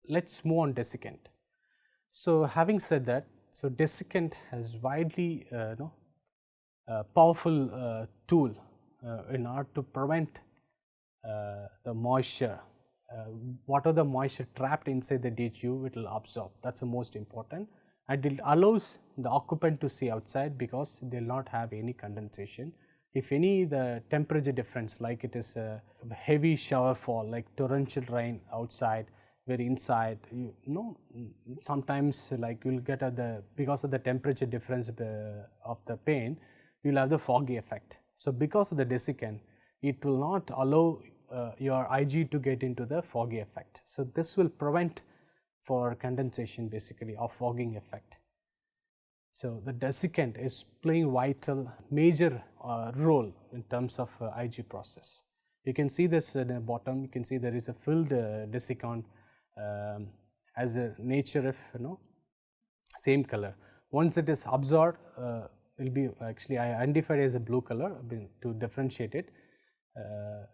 let's move on desiccant. So, having said that, so desiccant has widely powerful tool in order to prevent the moisture. What are the moisture trapped inside the DHU, it will absorb. That is the most important, and it allows the occupant to see outside because they will not have any condensation. If any the temperature difference, like it is a heavy shower fall, like torrential rain outside, where inside you know sometimes like you will get at the, because of the temperature difference of the pane, you will have the foggy effect. So, because of the desiccant, it will not allow your IG to get into the foggy effect. So, this will prevent for condensation basically or fogging effect. So, the desiccant is playing vital major role in terms of IG process. You can see this at the bottom, you can see there is a filled desiccant as a nature of same color. Once it is absorbed, it will be actually I identified as a blue color to differentiate it.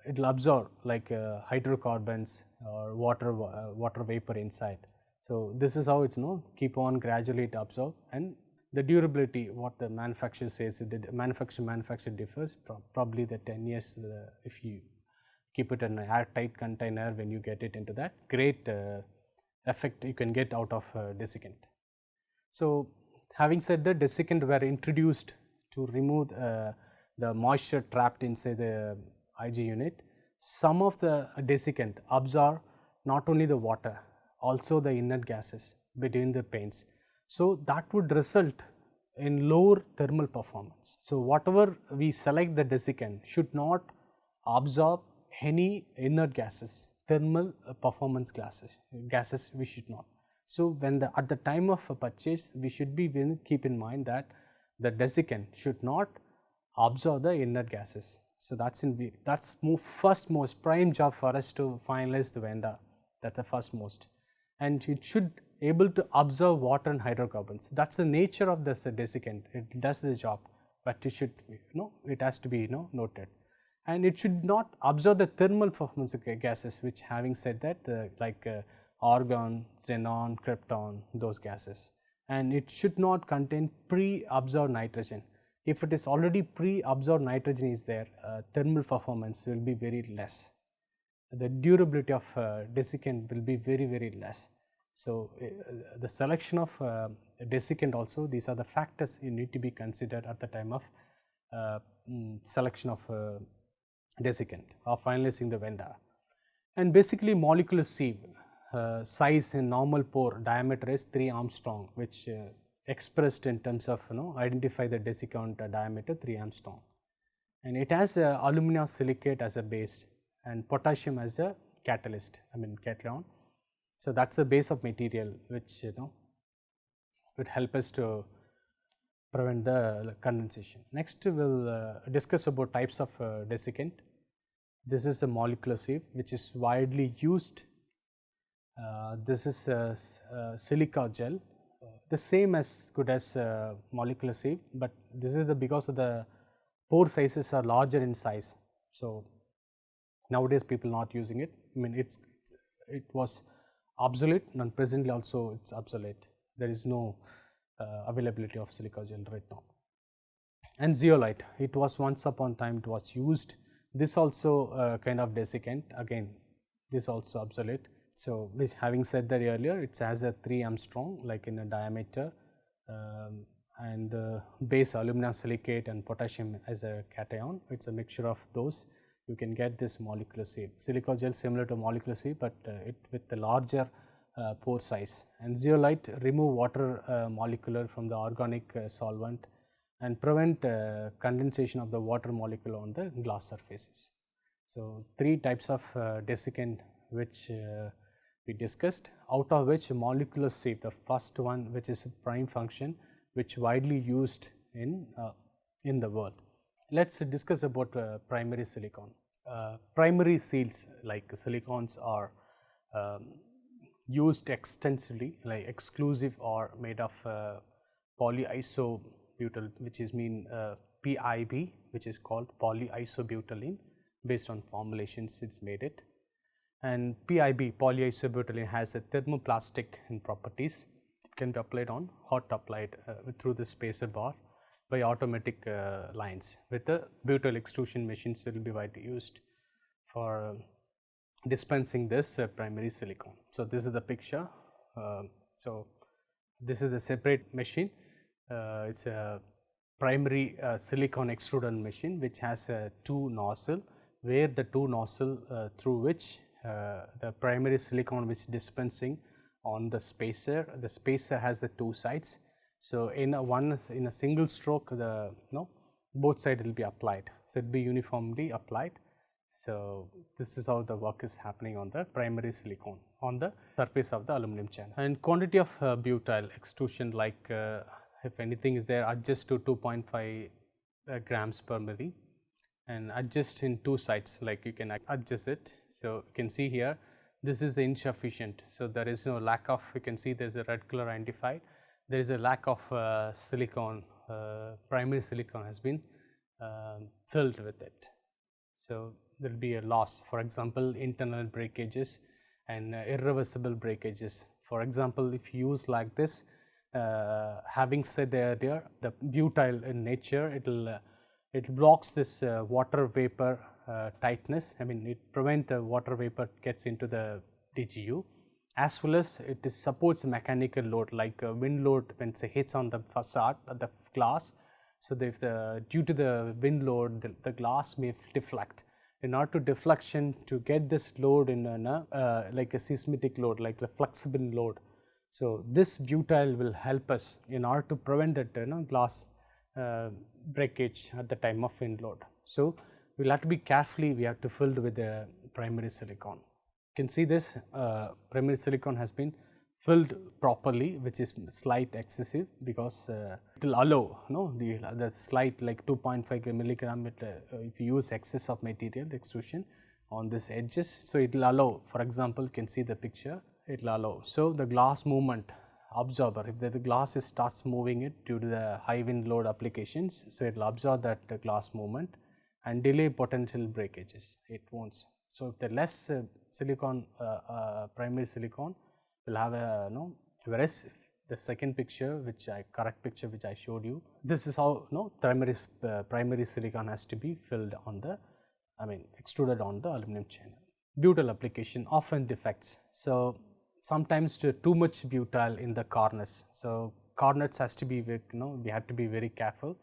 It will absorb like hydrocarbons or water vapor inside. So, this is how it is keep on gradually it absorb, and the durability what the manufacturer says, the manufacturer differs, probably the 10 years if you keep it in an airtight container, when you get it into that, great effect you can get out of desiccant. So, having said that, desiccant were introduced to remove the moisture trapped inside the IG unit. Some of the desiccant absorb not only the water, also the inert gases between the panes. So, that would result in lower thermal performance. So, whatever we select the desiccant should not absorb any inert gases, thermal performance gases we should not. So, when at the time of a purchase, we should be keep in mind that the desiccant should not absorb the inert gases. So, that's first most prime job for us to finalize the vendor. That's the first most, and it should able to absorb water and hydrocarbons. That's the nature of this desiccant. It does the job, but it should it has to be noted, and it should not absorb the thermal performance gases, which having said that like argon, xenon, krypton, those gases, and it should not contain pre-absorbed nitrogen. If it is already pre-absorbed nitrogen is there, thermal performance will be very less. The durability of desiccant will be very less. So, the selection of desiccant also, these are the factors you need to be considered at the time of selection of desiccant or finalizing the vendor. And basically molecular sieve size in normal pore diameter is 3 Armstrong, which expressed in terms of identify the desiccant diameter 3 Armstrong, and it has aluminum silicate as a base and potassium as a catalyst, cation. So, that is the base of material which would help us to prevent the condensation. Next we will discuss about types of desiccant. This is the molecular sieve which is widely used. This is silica gel, the same as good as molecular sieve, but this is because of the pore sizes are larger in size. So, nowadays people not using it. It was obsolete, and presently also it is obsolete. There is no availability of silica gel right now. And zeolite, it was once upon time it was used. This also kind of desiccant, again this also obsolete. So, which having said that earlier, it has a 3 Armstrong like in a diameter, and the base aluminum silicate and potassium as a cation. It is a mixture of those. You can get this molecular sieve. Silica gel similar to molecular sieve, but it with the larger pore size. And zeolite remove water molecule from the organic solvent and prevent condensation of the water molecule on the glass surfaces. So, 3 types of desiccant which we discussed, out of which molecular sieve, the first one which is prime function, which widely used in the world. Let us discuss about primary silicon. Primary seals like silicons are used extensively, like exclusive or made of polyisobutyl, which is PIB, which is called polyisobutylene. Based on formulations, it's made it. And PIB, polyisobutylene, has a thermoplastic in properties. It can be applied on hot applied through the spacer bars by automatic lines. With the butyl extrusion machines will be widely used for dispensing this primary silicon. So, this is the picture. So, this is a separate machine. It is a primary silicon extruder machine which has two nozzle, where the two nozzle through which the primary silicon which is dispensing on the spacer has the two sides. So, in a single stroke, the both sides will be applied. So, it will be uniformly applied. So, this is how the work is happening on the primary silicon on the surface of the aluminum channel. And quantity of butyl extrusion, like if anything is there, adjust to 2.5 grams per milli, and adjust in two sides, like you can adjust it. So, you can see here this is insufficient. So, there is no lack of, you can see there is a red color identified, there is a lack of silicon, primary silicon has been filled with it. So, there will be a loss, for example, internal breakages and irreversible breakages. For example, if you use like this, having said earlier, the butyl in nature, it blocks this water vapor tightness. I mean, it prevents the water vapor gets into the DGU, as well as it supports mechanical load, like wind load when it hits on the facade, the glass. So, if due to the wind load, the glass may deflect. In order to deflection, to get this load in like a seismic load, like a flexible load. So, this butyl will help us in order to prevent that glass breakage at the time of wind load. So, we will have to be carefully, we have to fill with the primary silicon. You can see this primary silicon has been filled properly, which is slight excessive, because it will allow the slight like 2.5 milligram if you use excess of material extrusion on this edges. So, it will allow, for example, you can see the picture, it will allow. So, the glass movement absorber, if the glass starts moving it due to the high wind load applications, so it will absorb that glass movement and delay potential breakages, it won't. So, if the less silicon primary silicon will have a whereas the second picture correct picture which I showed you, this is how primary silicon has to be filled on the, extruded on the aluminum channel. Butyl application often defects. So, sometimes too much butyl in the corners. So, corners has to be we have to be very careful.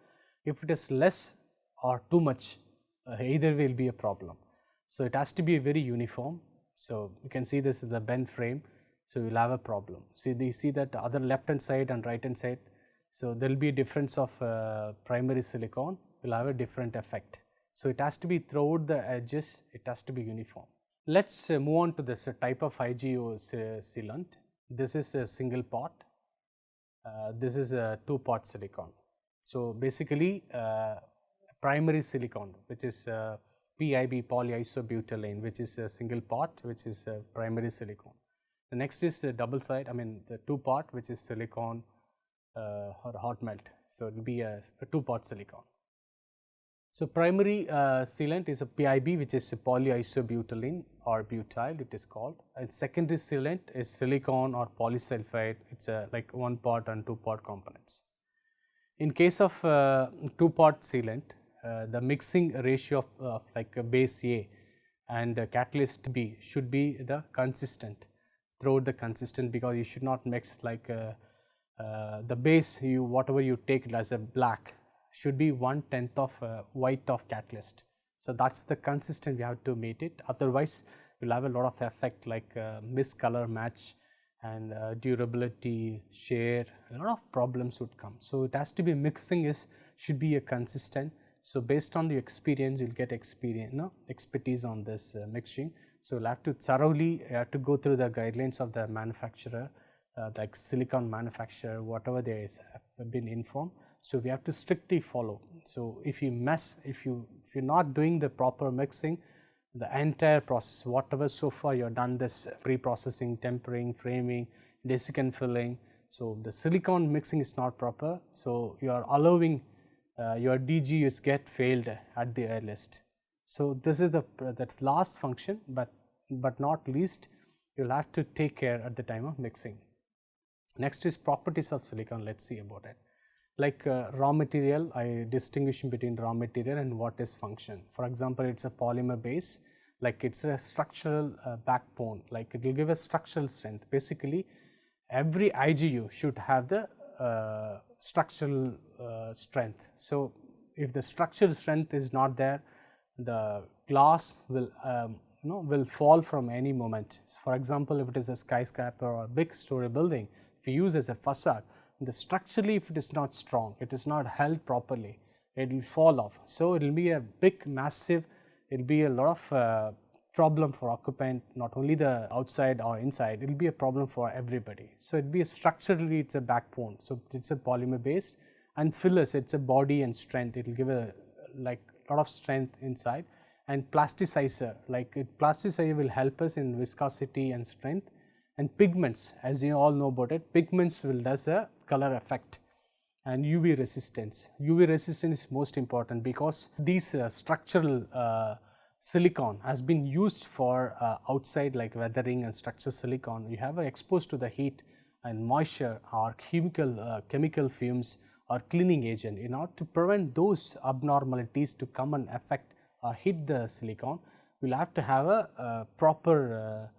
If it is less or too much, either will be a problem. So, it has to be very uniform. So, you can see this is the bent frame. So, you will have a problem. So, you see that other left hand side and right hand side. So, there will be a difference of primary silicon, will have a different effect. So, it has to be throughout the edges, it has to be uniform. Let us move on to this type of IGO sealant. This is a single pot, this is a two pot silicon. So, basically primary silicon, which is PIB, polyisobutylene, which is a single pot, which is a primary silicon. The next is the double side, the two pot, which is silicon or hot melt. So, it will be a two pot silicon. So, primary sealant is a PIB, which is a polyisobutylene or butyl, it is called, and secondary sealant is silicon or polysulfide, it is like one pot and two pot components. In case of two pot sealant, the mixing ratio of like base A and catalyst B should be the consistent, throughout the consistent, because you should not mix like the base, whatever you take as a black should be 1/10 of white of catalyst. So, that is the consistent we have to meet it, otherwise we will have a lot of effect like miscolor match and durability, share, a lot of problems would come. So, it has to be mixing should be a consistent. So, based on the experience you will get expertise on this mixing. So, you will have to thoroughly go through the guidelines of the manufacturer, like silicon manufacturer, whatever they have been informed. So, we have to strictly follow. So, if you if you are not doing the proper mixing, the entire process, whatever so far you have done this pre-processing, tempering, framing, desiccant filling. So, the silicon mixing is not proper. So, you are allowing your DGUs get failed at the earliest. So, this is the last function, but but not least, you'll have to take care at the time of mixing. Next is properties of silicon. Let's see about it. Like raw material, I distinguish between raw material and what is function. For example, it's a polymer base, like it's a structural backbone, like it will give a structural strength. Basically, every IGU should have the structural strength. So, if the structural strength is not there, the glass will will fall from any moment. For example, if it is a skyscraper or a big story building, if you use as a facade, the structurally if it is not strong, it is not held properly, it will fall off. So, it will be a big massive, it will be a lot of problem for occupant, not only the outside or inside, it will be a problem for everybody. So, it will be structurally it is a backbone. So, it is a polymer based, and fillers it is a body and strength, it will give a like lot of strength inside. And plasticizer, like plasticizer will help us in viscosity and strength. And pigments, as you all know about it, pigments will does a color effect. And UV resistance. UV resistance is most important because these structural silicon has been used for outside like weathering and structural silicon. You have exposed to the heat and moisture or chemical fumes or cleaning agent. In order to prevent those abnormalities to come and affect or hit the silicon, we will have to have a proper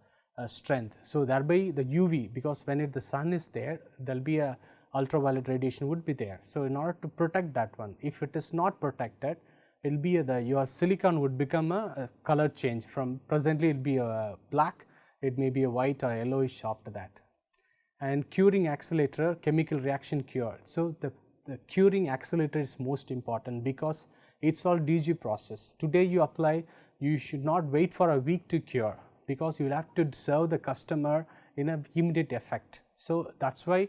strength. So, thereby the UV, because when the sun is there, there will be a ultraviolet radiation would be there. So, in order to protect that one, if it is not protected, it will be your silicon would become a color change. From presently it will be a black, it may be a white or yellowish after that. And curing accelerator, chemical reaction cure. So, the curing accelerator is most important because it is all DG process. Today you apply, you should not wait for a week to cure, because you will have to serve the customer in an immediate effect. So, that is why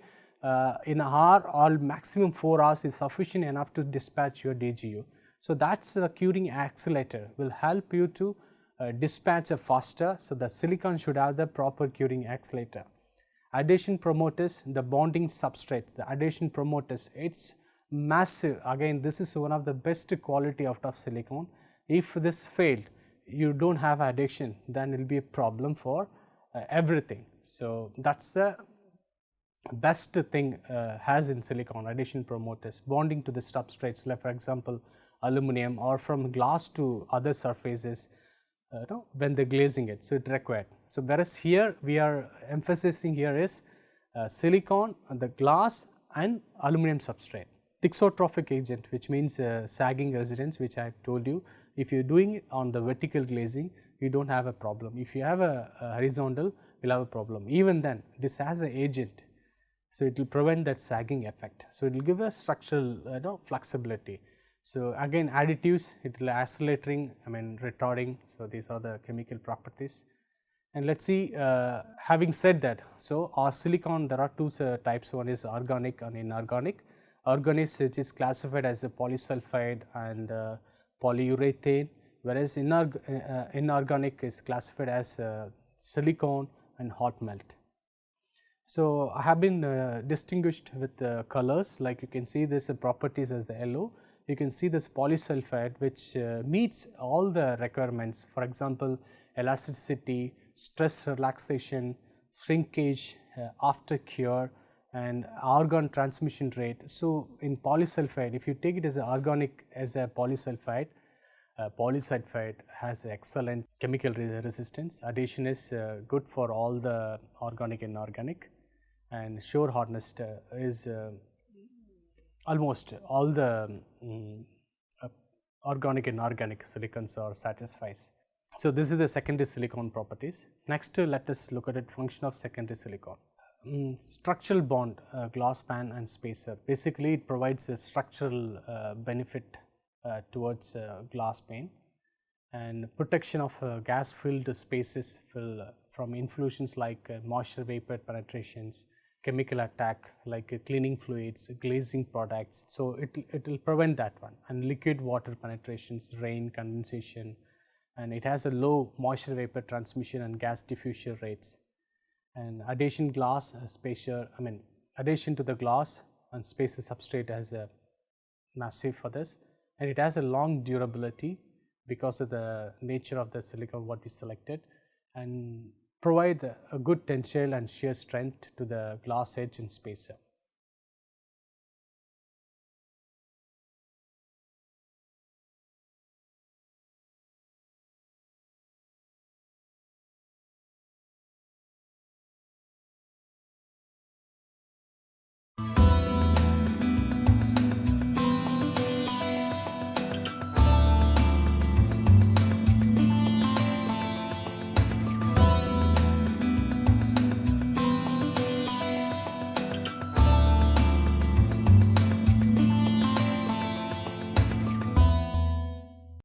in an hour or maximum 4 hours is sufficient enough to dispatch your DGU. So, that is the curing accelerator will help you to dispatch faster. So, the silicon should have the proper curing accelerator. Adhesion promoters, the bonding substrates, the adhesion promoters, it is massive. Again, this is one of the best quality out of silicon. If this failed, you do not have adhesion, then it will be a problem for everything. So, that is the best thing has in silicon, adhesion promoters, bonding to the substrates, like for example, aluminum or from glass to other surfaces when they glazing it. So, it required. So, whereas here we are emphasizing here is silicon, the glass and aluminum substrate. Thixotropic agent, which means sagging resistance, which I have told you. If you are doing it on the vertical glazing, you do not have a problem. If you have a horizontal, you will have a problem. Even then, this has an agent. So, it will prevent that sagging effect. So, it will give a structural flexibility. So, again additives, it will accelerating, retarding. So, these are the chemical properties. And let us see, having said that, so our silicon, there are two types, one is organic and inorganic. Organic, which is classified as a polysulfide and polyurethane, whereas inorganic is classified as silicon and hot melt. So, I have been distinguished with the colors, like you can see this properties as the yellow. You can see this polysulfide, which meets all the requirements, for example, elasticity, stress relaxation, shrinkage, after cure, and argon transmission rate. So, in polysulfide, if you take it as an organic as a polysulfide, polysulfide has excellent chemical resistance. Adhesion is good for all the organic and inorganic, and Shore hardness is almost all the organic and inorganic silicons are satisfies. So, this is the secondary silicon properties. Next, let us look at the function of secondary silicon. Structural bond, glass pan and spacer. Basically, it provides a structural benefit towards glass pane, and protection of gas filled spaces from influences like moisture vapor penetrations, chemical attack like cleaning fluids, glazing products. So, it will prevent that one, and liquid water penetrations, rain, condensation, and it has a low moisture vapor transmission and gas diffusion rates. And adhesion glass spacer, adhesion to the glass and spacer substrate has a massive for this, and it has a long durability because of the nature of the silicon what we selected, and provide a good tensile and shear strength to the glass edge and spacer.